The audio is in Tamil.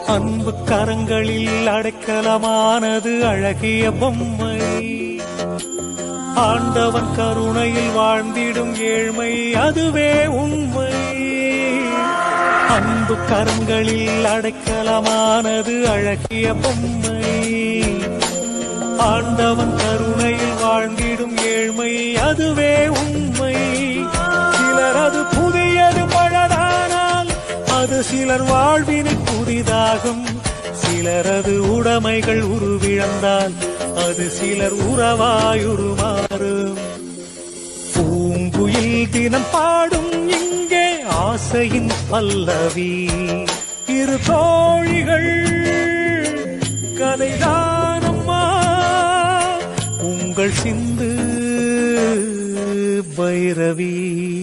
அன்பு கரங்களில் அடைக்கலமானது அழகிய பொம்மை. ஆண்டவன் கருணையில் வாழ்ந்திடும் ஏழ்மை அதுவே உண்மை. அன்பு கரங்களில் அடைக்கலமானது அழகிய பொம்மை. ஆண்டவன் கருணையில் வாழ்ந்திடும் ஏழ்மை அதுவே உண்மை. சிலர் அது புதியது பழதானால் அது சிலர் வாழ்வினை புதிதாகும். சிலரது உடைமைகள் உருவிழந்தால் அது சிலர் உறவாயுருமாறும். பூங்குயில் தினம் பாடும் இங்கே ஆசையின் பல்லவி. இரு தோழிகள் கதைதானம்மா உங்கள் சிந்து பைரவி.